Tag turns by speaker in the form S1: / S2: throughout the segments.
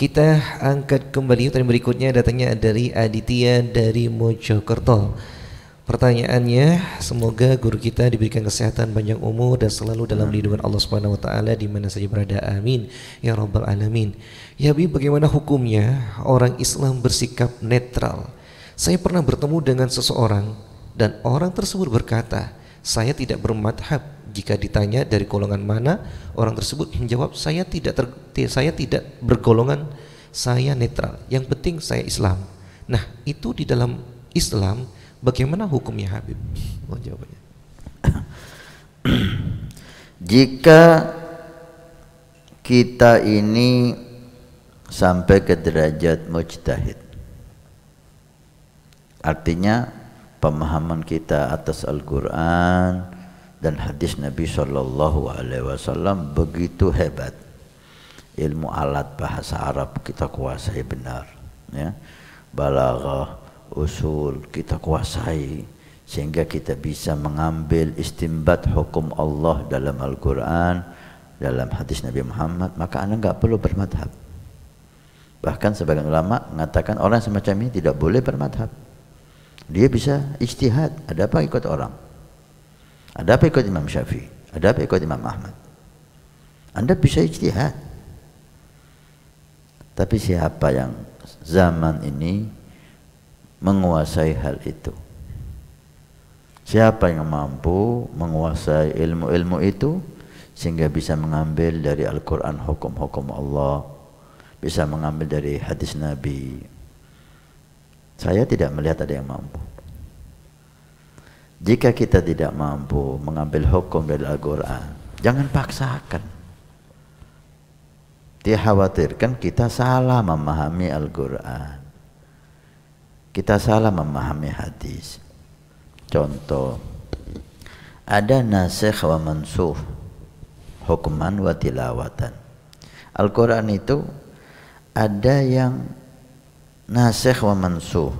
S1: Kita angkat kembali pertanyaan berikutnya, datangnya dari Aditya dari Mojokerto. Pertanyaannya, semoga guru kita diberikan kesehatan, panjang umur dan selalu dalam lindungan Allah Subhanahu wa taala di mana saja berada. Amin ya rabbal alamin. Ya Habib, bagaimana hukumnya orang Islam bersikap netral? Saya pernah bertemu dengan seseorang dan orang tersebut berkata, saya tidak bermadhab. Jika ditanya dari golongan mana, orang tersebut menjawab, saya tidak bergolongan, saya netral. Yang penting saya Islam. Nah, itu di dalam Islam bagaimana hukumnya Habib? Oh, jawabannya.
S2: Jika kita ini sampai ke derajat mujtahid, artinya pemahaman kita atas Al-Quran dan hadis Nabi SAW begitu hebat, ilmu alat bahasa Arab kita kuasai benar, ya, balaghah, usul kita kuasai, sehingga kita bisa mengambil istinbat hukum Allah dalam Al-Quran, dalam hadis Nabi Muhammad, maka anda nggak perlu bermadhab. Bahkan sebagian ulama mengatakan orang semacam ini tidak boleh bermadhab. Dia bisa ijtihad. Ada apa ikut orang? Ada apa ikut Imam Syafi'i? Ada apa ikut Imam Ahmad? Anda bisa ijtihad. Tapi siapa yang zaman ini menguasai hal itu? Siapa yang mampu menguasai ilmu-ilmu itu sehingga bisa mengambil dari Al-Quran hukum-hukum Allah, bisa mengambil dari hadis Nabi? Saya tidak melihat ada yang mampu. Jika kita tidak mampu mengambil hukum dari Al-Quran, jangan paksakan. Dia khawatirkan kita salah memahami Al-Quran, kita salah memahami hadis. Contoh, ada nasikh wa mansukh, hukman wa tilawatan. Al-Quran itu ada yang nasikh wa mansukh,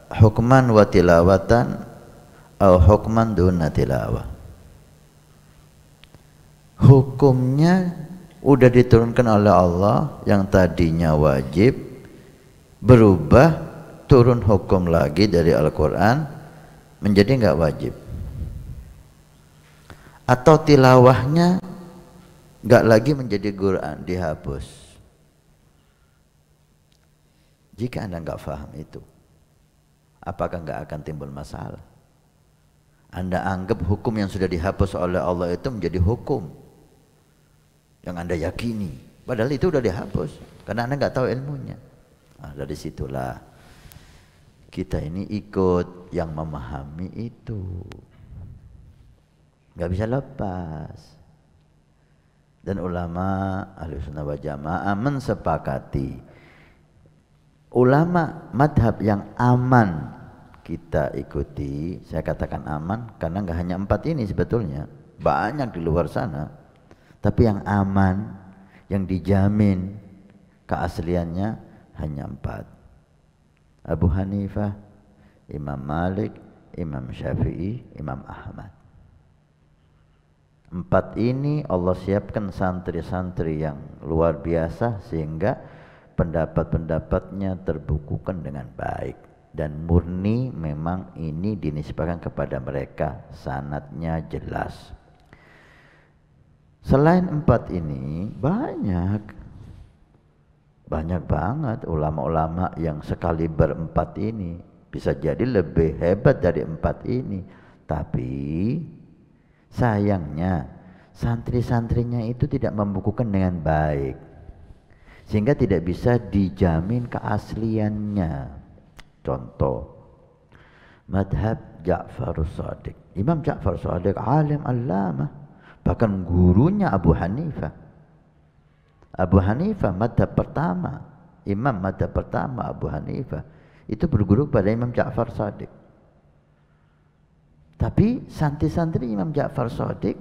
S2: hukman wa tilawatan atau hukman duna tilawah. Hukumnya udah diturunkan oleh Allah, yang tadinya wajib berubah, turun hukum lagi dari Al-Quran menjadi nggak wajib. Atau tilawahnya nggak lagi menjadi Quran, dihapus. Jika anda nggak paham itu, apakah nggak akan timbul masalah? Anda anggap hukum yang sudah dihapus oleh Allah itu menjadi hukum yang anda yakini, padahal itu sudah dihapus karena anda nggak tahu ilmunya. Nah, dari situlah kita ini ikut yang memahami itu, nggak bisa lepas. Dan ulama Ahlussunnah wal Jamaah mensepakati, ulama madhab yang aman kita ikuti. Saya katakan aman karena nggak hanya 4 ini, sebetulnya banyak di luar sana, tapi yang aman, yang dijamin keasliannya hanya 4: Abu Hanifah, Imam Malik, Imam Syafi'i, Imam Ahmad. 4 ini Allah siapkan santri-santri yang luar biasa sehingga pendapat-pendapatnya terbukukan dengan baik dan murni, memang ini dinisbahkan kepada mereka, sanadnya jelas. Selain 4 ini banyak banget ulama-ulama yang sekali ber-4 ini, bisa jadi lebih hebat dari 4 ini, tapi sayangnya santri-santrinya itu tidak membukukan dengan baik, sehingga tidak bisa dijamin keasliannya. Contoh, madhab Ja'far Shadiq. Imam Ja'far Shadiq alim allamah, bahkan gurunya Abu Hanifah. Abu Hanifah madhab pertama, imam madhab pertama Abu Hanifah itu berguru pada Imam Ja'far Shadiq. Tapi santri-santri Imam Ja'far Shadiq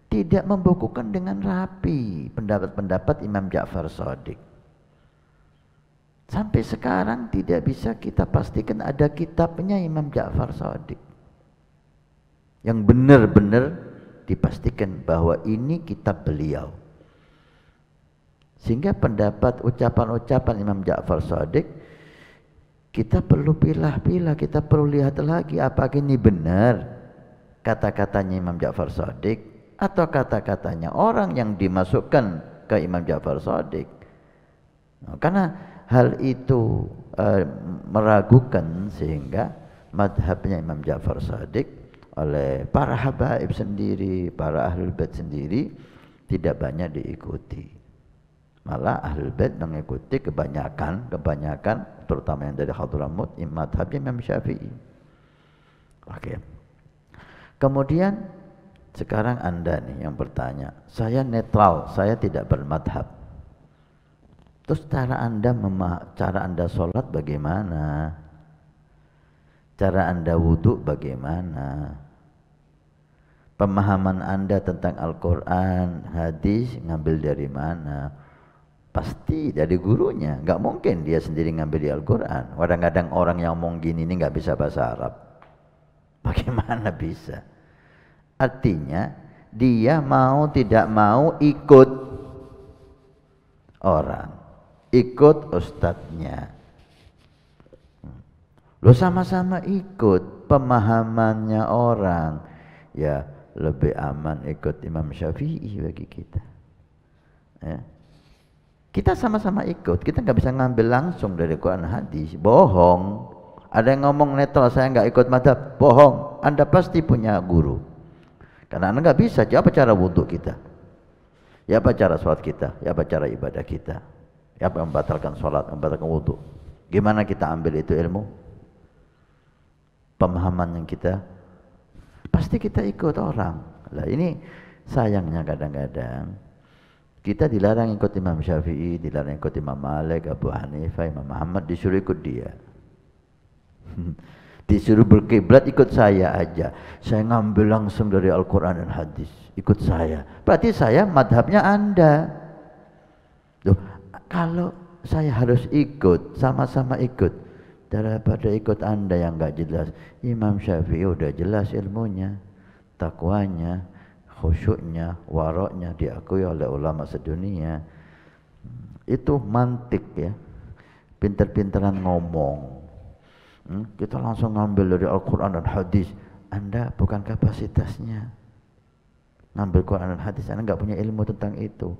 S2: tidak membukukan dengan rapi pendapat-pendapat Imam Ja'far Shadiq. Sampai sekarang tidak bisa kita pastikan ada kitabnya Imam Ja'far Shadiq yang benar-benar dipastikan bahwa ini kitab beliau. Sehingga pendapat ucapan-ucapan Imam Ja'far Shadiq kita perlu pilah-pilah, kita perlu lihat lagi apakah ini benar kata-katanya Imam Ja'far Shadiq atau kata-katanya orang yang dimasukkan ke Imam Ja'far Shadiq. Nah, karena hal itu meragukan sehingga madhabnya Imam Ja'far Shadiq oleh para habaib sendiri, para ahlul bait sendiri tidak banyak diikuti. Malah ahlul bait mengikuti kebanyakan terutama yang dari Hadramut madhabnya Imam Syafi'i. Oke. Kemudian sekarang Anda nih yang bertanya, saya netral, saya tidak bermadhab. Terus cara Anda sholat bagaimana? Cara Anda wudhu bagaimana? Pemahaman Anda tentang Al-Quran, hadis ngambil dari mana? Pasti dari gurunya, nggak mungkin dia sendiri ngambil di Al-Quran. Kadang-kadang orang yang ngomong gini ini nggak bisa bahasa Arab. Bagaimana bisa? Artinya dia mau tidak mau ikut orang, ikut ustadznya. Lo sama-sama ikut pemahamannya orang, ya lebih aman ikut Imam Syafi'i bagi kita. Ya. Kita sama-sama ikut, kita nggak bisa ngambil langsung dari Quran hadis, bohong. Ada yang ngomong netral, saya nggak ikut madhab, bohong. Anda pasti punya guru, karena Anda nggak bisa. Apa cara wudhu kita? Ya apa cara sholat kita? Ya apa cara ibadah kita? Ya apa yang membatalkan sholat, membatalkan wudhu? Gimana kita ambil itu ilmu? Pemahaman yang kita, pasti kita ikut orang. Lah ini sayangnya kadang-kadang kita dilarang ikut Imam Syafi'i, dilarang ikut Imam Malik, Abu Hanifah, Imam Muhammad, disuruh ikut dia. Disuruh berkiblat ikut saya aja. Saya ngambil langsung dari Al-Quran dan hadis, ikut saya. Berarti saya madhabnya Anda. Loh, kalau saya harus ikut, sama-sama ikut, daripada ikut Anda yang nggak jelas. Imam Syafi'i udah jelas ilmunya, takwanya, khusyuknya, waroknya diakui oleh ulama sedunia. Itu mantik ya, pinter-pinteran ngomong. Kita langsung ngambil dari Al-Quran dan hadis. Anda bukan kapasitasnya ngambil Quran dan hadis, Anda nggak punya ilmu tentang itu.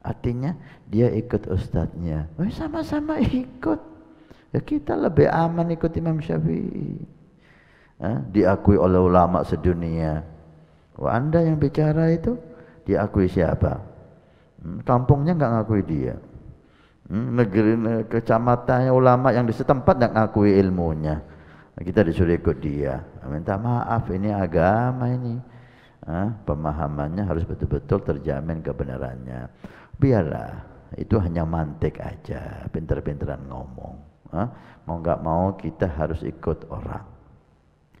S2: Artinya dia ikut ustadznya. Sama-sama ikut. Ya kita lebih aman ikut Imam Syafi'i. Diakui oleh ulama sedunia. Wah, Anda yang bicara itu diakui siapa? Kampungnya nggak ngakui dia. Negeri kecamatannya ulama yang di setempat nggak ngakui ilmunya. Kita disuruh ikut dia. Minta maaf, ini agama ini. Pemahamannya harus betul-betul terjamin kebenarannya. Biarlah, itu hanya mantik aja, pinter-pinteran ngomong. Mau nggak mau kita harus ikut orang.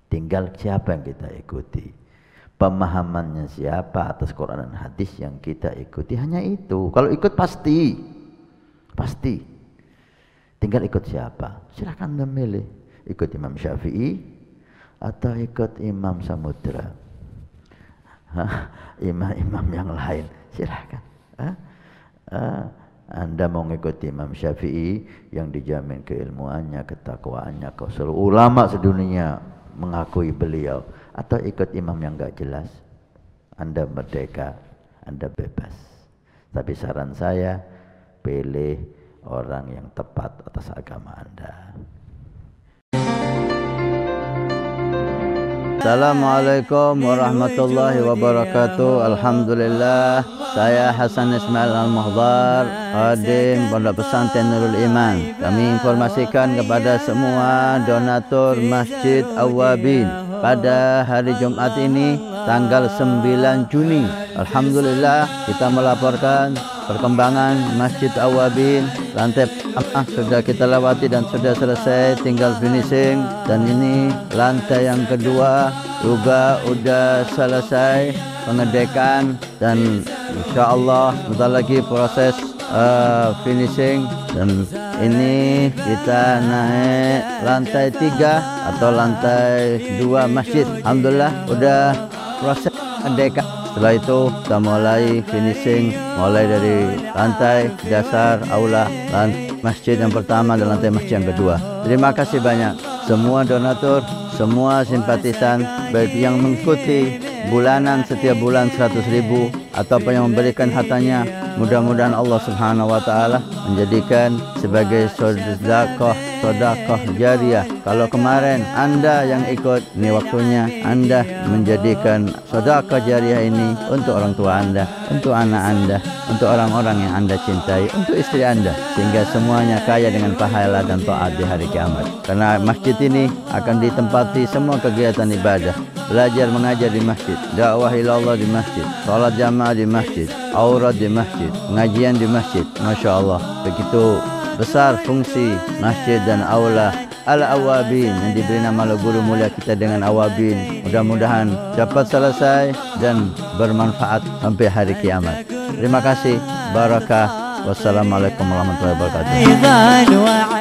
S2: Tinggal siapa yang kita ikuti. Pemahamannya siapa atas Quran dan hadis yang kita ikuti, hanya itu. Kalau ikut pasti tinggal ikut siapa, silakan memilih, ikut Imam Syafi'i atau ikut Imam Samudra, imam-imam yang lain, silakan. Anda mau ngikuti Imam Syafi'i yang dijamin keilmuannya, ketakwaannya, seluruh ulama sedunia mengakui beliau, atau ikut imam yang enggak jelas, Anda merdeka, Anda bebas. Tapi saran saya, pilih orang yang tepat atas agama Anda. Assalamualaikum warahmatullahi wabarakatuh. Alhamdulillah, saya Hasan Ismail Al-Muhdar, khadim Pondok Pesantren Nurul Iman. Kami informasikan kepada semua donatur Masjid Awwabin pada hari Jumat ini tanggal 9 Juni. Alhamdulillah kita melaporkan perkembangan Masjid Awwabin. Lantai pertama sudah kita lewati dan sudah selesai, tinggal finishing. Dan ini lantai yang kedua juga sudah selesai pengedekan dan insya Allah bentar lagi proses finishing. Dan ini kita naik lantai 3 atau lantai 2 masjid. Alhamdulillah udah proses pengedekan Setelah itu kita mulai finishing, mulai dari lantai dasar aula masjid yang pertama dan lantai masjid yang kedua. Terima kasih banyak semua donatur, semua simpatisan, baik yang mengikuti bulanan setiap bulan 100.000 ataupun yang memberikan hartanya. Mudah-mudahan Allah Subhanahu wa taala menjadikan sebagai sedekah jariah. Kalau kemarin Anda yang ikut, ini waktunya Anda menjadikan sedekah jariah ini untuk orang tua Anda, untuk anak Anda, untuk orang-orang yang Anda cintai, untuk istri Anda, sehingga semuanya kaya dengan pahala dan taat di hari kiamat. Karena masjid ini akan ditempati semua kegiatan ibadah. Belajar mengajar di masjid, dakwah ilallah di masjid, salat jamaah di masjid, aurat di masjid, pengajian di masjid. Masya Allah, begitu besar fungsi masjid dan aula Al-Awabin yang diberi nama oleh guru mulia kita dengan Awabin. Mudah-mudahan dapat selesai dan bermanfaat sampai hari kiamat. Terima kasih. Barakah. Wassalamualaikum warahmatullahi wabarakatuh.